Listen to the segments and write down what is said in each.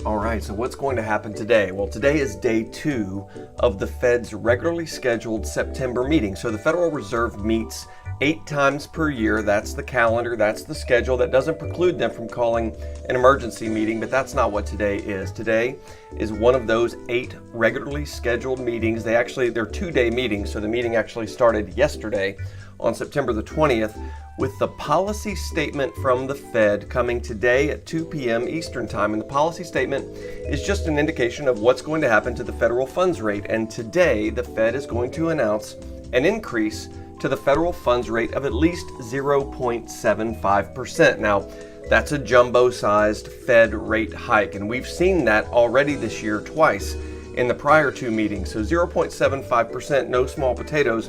All right, so what's going to happen today? Well, today is day 2 of the Fed's regularly scheduled September meeting. So the Federal Reserve meets 8 times per year. That's the calendar, that's the schedule. That doesn't preclude them from calling an emergency meeting, but that's not what today is. Today is one of those 8 regularly scheduled meetings. They're 2-day meetings, so the meeting actually started yesterday on September the 20th, with the policy statement from the Fed coming today at 2 p.m. Eastern Time. And the policy statement is just an indication of what's going to happen to the federal funds rate. And today, the Fed is going to announce an increase to the federal funds rate of at least 0.75%. Now, that's a jumbo-sized Fed rate hike, and we've seen that already this year twice in the prior 2 meetings. So 0.75%, no small potatoes.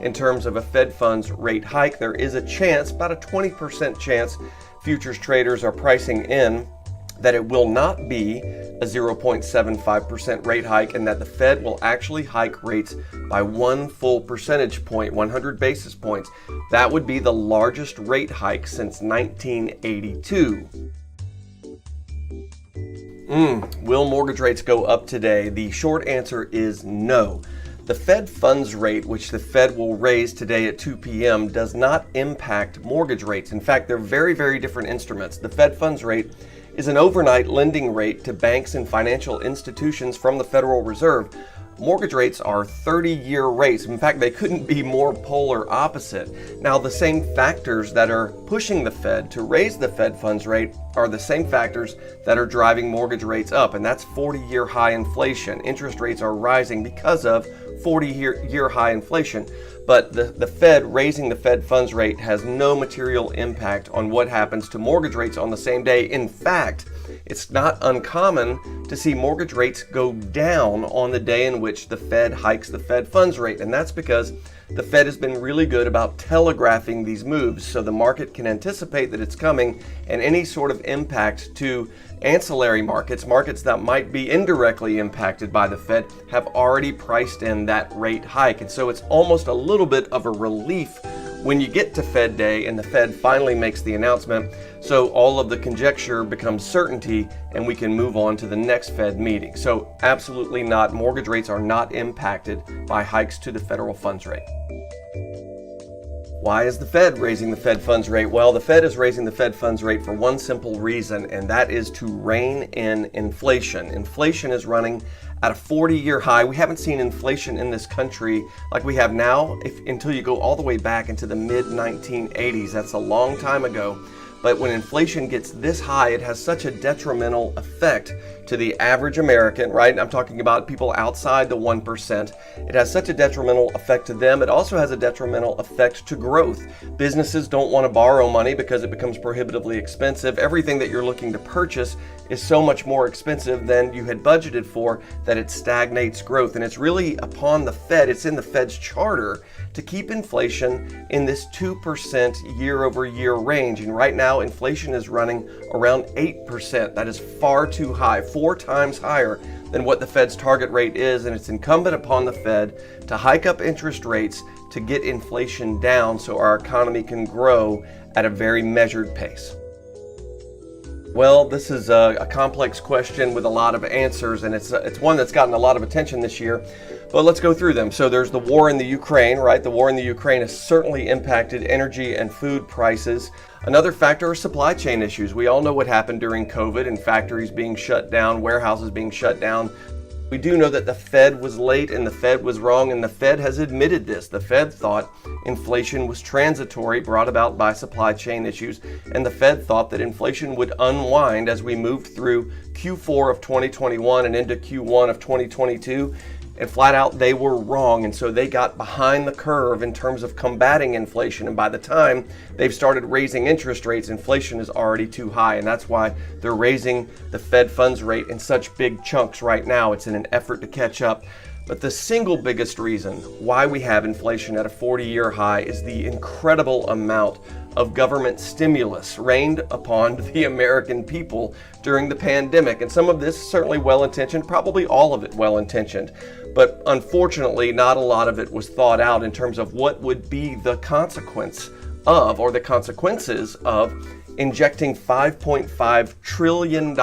In terms of a Fed funds rate hike, there is a chance, about a 20% chance, futures traders are pricing in that it will not be a 0.75% rate hike, and that the Fed will actually hike rates by 1 full percentage point, 100 basis points. That would be the largest rate hike since 1982. Will mortgage rates go up today? The short answer is no. The Fed funds rate, which the Fed will raise today at 2 p.m., does not impact mortgage rates. In fact, they're very, very different instruments. The Fed funds rate is an overnight lending rate to banks and financial institutions from the Federal Reserve. Mortgage rates are 30-year rates. In fact, they couldn't be more polar opposite. Now, the same factors that are pushing the Fed to raise the Fed funds rate are the same factors that are driving mortgage rates up, and that's 40-year high inflation. Interest rates are rising because of 40-year high inflation. But the Fed raising the Fed funds rate has no material impact on what happens to mortgage rates on the same day. In fact, it's not uncommon to see mortgage rates go down on the day in which the Fed hikes the Fed funds rate. And that's because the Fed has been really good about telegraphing these moves, so the market can anticipate that it's coming, and any sort of impact to ancillary markets that might be indirectly impacted by the Fed, have already priced in that rate hike. And so it's almost a little bit of a relief when you get to Fed Day and the Fed finally makes the announcement, so all of the conjecture becomes certainty and we can move on to the next Fed meeting. So absolutely not. Mortgage rates are not impacted by hikes to the federal funds rate. Why is the Fed raising the Fed funds rate? Well, the Fed is raising the Fed funds rate for one simple reason, and that is to rein in inflation. Inflation is running at a 40-year high. We haven't seen inflation in this country like we have now until you go all the way back into the mid-1980s. That's a long time ago. But when inflation gets this high, it has such a detrimental effect to the average American, right? I'm talking about people outside the 1%. It has such a detrimental effect to them. It also has a detrimental effect to growth. Businesses don't want to borrow money because it becomes prohibitively expensive. Everything that you're looking to purchase is so much more expensive than you had budgeted for that it stagnates growth. And it's really upon the Fed, it's in the Fed's charter to keep inflation in this 2% year over year range. And right now, inflation is running around 8%. That is far too high, 4 times higher than what the Fed's target rate is. And it's incumbent upon the Fed to hike up interest rates to get inflation down so our economy can grow at a very measured pace. Well, this is a complex question with a lot of answers, and it's one that's gotten a lot of attention this year. But let's go through them. So there's the war in the Ukraine, right? The war in the Ukraine has certainly impacted energy and food prices. Another factor are supply chain issues. We all know what happened during COVID and factories being shut down, warehouses being shut down. We do know that the Fed was late and the Fed was wrong, and the Fed has admitted this. The Fed thought inflation was transitory, brought about by supply chain issues, and the Fed thought that inflation would unwind as we moved through Q4 of 2021 and into Q1 of 2022. And flat out, they were wrong. And so they got behind the curve in terms of combating inflation. And by the time they've started raising interest rates, inflation is already too high. And that's why they're raising the Fed funds rate in such big chunks right now. It's in an effort to catch up. But the single biggest reason why we have inflation at a 40-year high is the incredible amount of government stimulus rained upon the American people during the pandemic. And some of this certainly well-intentioned, probably all of it well-intentioned. But unfortunately, not a lot of it was thought out in terms of what would be the consequence of, or the consequences of, injecting $5.5 trillion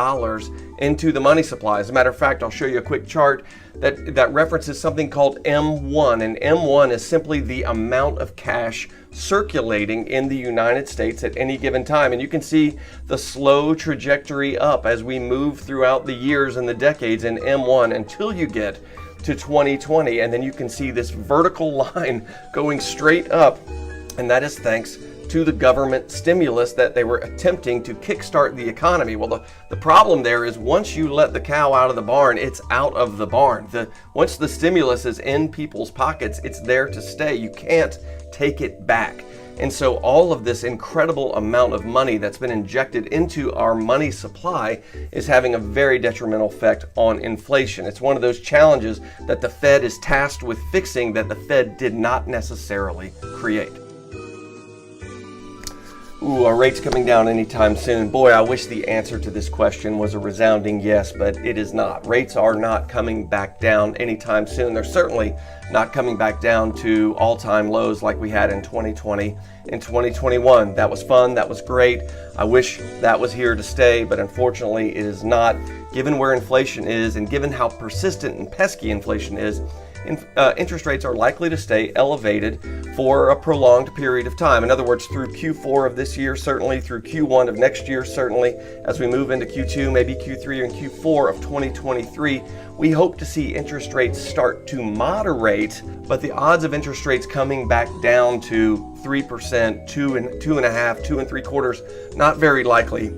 into the money supply. As a matter of fact, I'll show you a quick chart that references something called M1, and M1 is simply the amount of cash circulating in the United States at any given time. And you can see the slow trajectory up as we move throughout the years and the decades in M1 until you get to 2020, and then you can see this vertical line going straight up, and that is thanks to the government stimulus that they were attempting to kickstart the economy. Well, the problem there is once you let the cow out of the barn, it's out of the barn. Once the stimulus is in people's pockets, it's there to stay. You can't take it back. And so all of this incredible amount of money that's been injected into our money supply is having a very detrimental effect on inflation. It's one of those challenges that the Fed is tasked with fixing that the Fed did not necessarily create. Ooh, are rates coming down anytime soon? Boy, I wish the answer to this question was a resounding yes, but it is not. Rates are not coming back down anytime soon. They're certainly not coming back down to all-time lows like we had in 2020 and 2021. That was fun. That was great. I wish that was here to stay, but unfortunately it is not. Given where inflation is and given how persistent and pesky inflation is, interest rates are likely to stay elevated for a prolonged period of time. In other words, through Q4 of this year, certainly through Q1 of next year, certainly as we move into Q2, maybe Q3 and Q4 of 2023, we hope to see interest rates start to moderate, but the odds of interest rates coming back down to 3%, 2.5%, 2.75%, not very likely.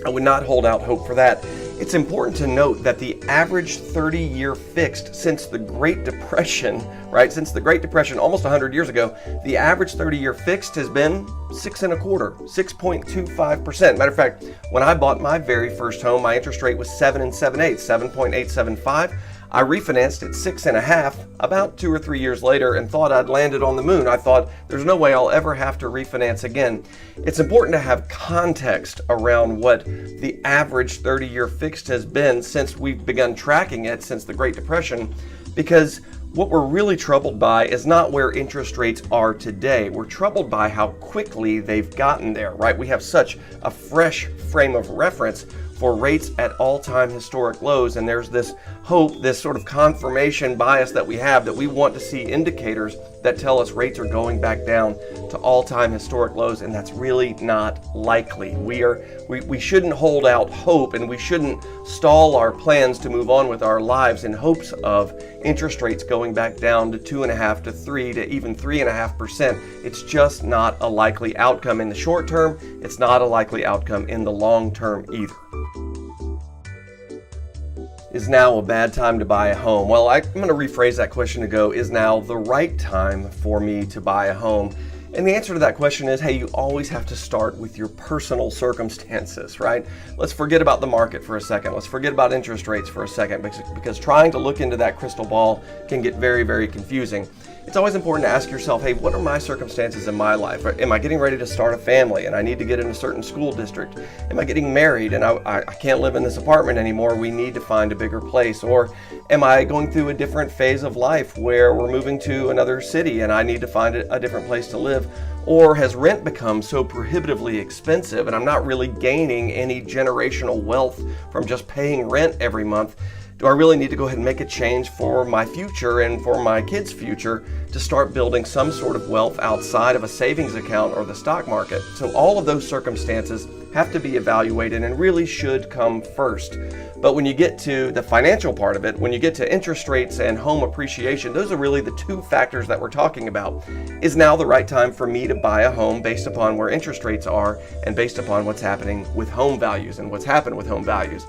I would not hold out hope for that. It's important to note that the average 30-year fixed since the Great Depression, right? Since the Great Depression, almost 100 years ago, the average 30-year fixed has been 6.25%, 6.25%. Matter of fact, when I bought my very first home, my interest rate was 7 7/8, 7.875. I refinanced at 6.5 about 2 or 3 years later and thought I'd landed on the moon. I thought there's no way I'll ever have to refinance again. It's important to have context around what the average 30-year fixed has been since we've begun tracking it since the Great Depression, because what we're really troubled by is not where interest rates are today. We're troubled by how quickly they've gotten there, right? We have such a fresh frame of reference for rates at all-time historic lows, and there's this hope, this sort of confirmation bias that we have that we want to see indicators that tell us rates are going back down to all-time historic lows, and that's really not likely. We shouldn't hold out hope, and we shouldn't stall our plans to move on with our lives in hopes of interest rates going back down to 2.5% to 3% to even 3.5%. It's just not a likely outcome in the short term. It's not a likely outcome in the long term either. Is now a bad time to buy a home? Well, I'm going to rephrase that question to go, is now the right time for me to buy a home? And the answer to that question is, hey, you always have to start with your personal circumstances, right? Let's forget about the market for a second. Let's forget about interest rates for a second, because trying to look into that crystal ball can get very, very confusing. It's always important to ask yourself, hey, what are my circumstances in my life? Am I getting ready to start a family and I need to get in a certain school district? Am I getting married and I can't live in this apartment anymore? We need to find a bigger place. Or am I going through a different phase of life where we're moving to another city and I need to find a different place to live? Or has rent become so prohibitively expensive and I'm not really gaining any generational wealth from just paying rent every month? Do I really need to go ahead and make a change for my future and for my kids' future to start building some sort of wealth outside of a savings account or the stock market? So all of those circumstances have to be evaluated and really should come first. But when you get to the financial part of it, when you get to interest rates and home appreciation, those are really the two factors that we're talking about. Is now the right time for me to buy a home based upon where interest rates are and based upon what's happening with home values and what's happened with home values?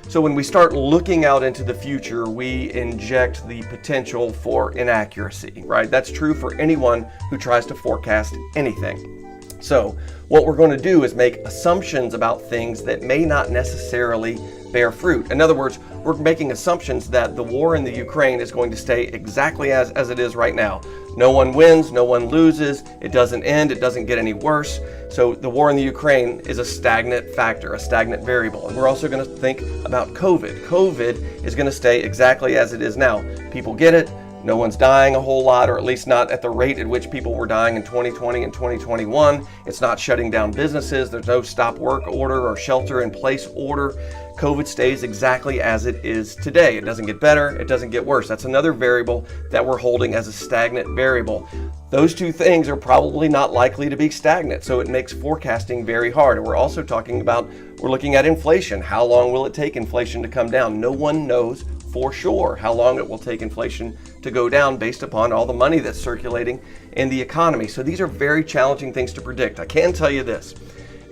So when we start looking out into the future, we inject the potential for inaccuracy, right? That's true for anyone who tries to forecast anything. So what we're going to do is make assumptions about things that may not necessarily bear fruit. In other words, we're making assumptions that the war in the Ukraine is going to stay exactly as it is right now. No one wins, no one loses, it doesn't end, it doesn't get any worse. So the war in the Ukraine is a stagnant factor, a stagnant variable. And we're also going to think about COVID. COVID is going to stay exactly as it is now. People get it, No one's dying a whole lot, or at least not at the rate at which people were dying in 2020 and 2021. It's not shutting down businesses. There's no stop work order or shelter in place order. COVID stays exactly as it is today. It doesn't get better, it doesn't get worse. That's another variable that we're holding as a stagnant variable. Those two things are probably not likely to be stagnant, so it makes forecasting very hard. And we're also talking about, we're looking at inflation. How long will it take inflation to come down? No one knows for sure how long it will take inflation to go down based upon all the money that's circulating in the economy. So these are very challenging things to predict. I can tell you this.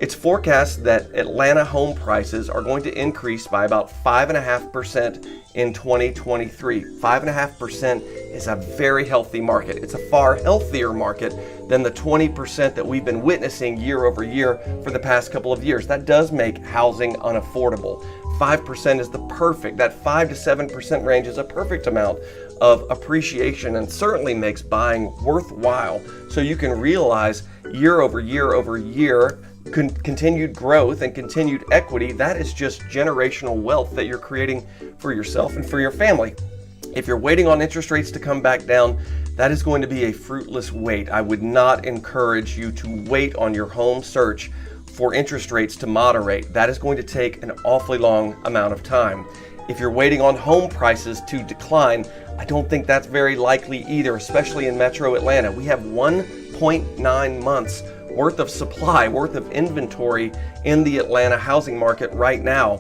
It's forecast that Atlanta home prices are going to increase by about 5.5% in 2023. 5.5% is a very healthy market. It's a far healthier market than the 20% that we've been witnessing year over year for the past couple of years. That does make housing unaffordable. 5% is the perfect, that 5 to 7% range is a perfect amount of appreciation and certainly makes buying worthwhile. So you can realize year over year over year, continued growth and continued equity, that is just generational wealth that you're creating for yourself and for your family. If you're waiting on interest rates to come back down, that is going to be a fruitless wait. I would not encourage you to wait on your home search for interest rates to moderate. That is going to take an awfully long amount of time. If you're waiting on home prices to decline, I don't think that's very likely either, especially in Metro Atlanta. We have 1.9 months worth of supply, worth of inventory in the Atlanta housing market right now.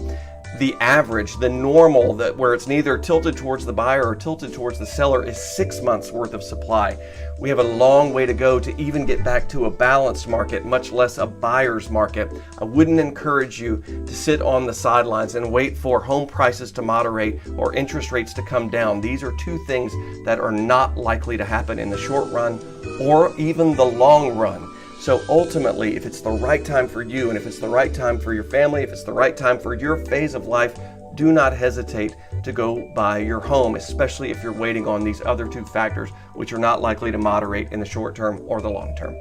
The average, the normal, where it's neither tilted towards the buyer or tilted towards the seller, is 6 months worth of supply. We have a long way to go to even get back to a balanced market, much less a buyer's market. I wouldn't encourage you to sit on the sidelines and wait for home prices to moderate or interest rates to come down. These are two things that are not likely to happen in the short run or even the long run. So ultimately, if it's the right time for you, and if it's the right time for your family, if it's the right time for your phase of life, do not hesitate to go buy your home, especially if you're waiting on these other two factors, which are not likely to moderate in the short term or the long term.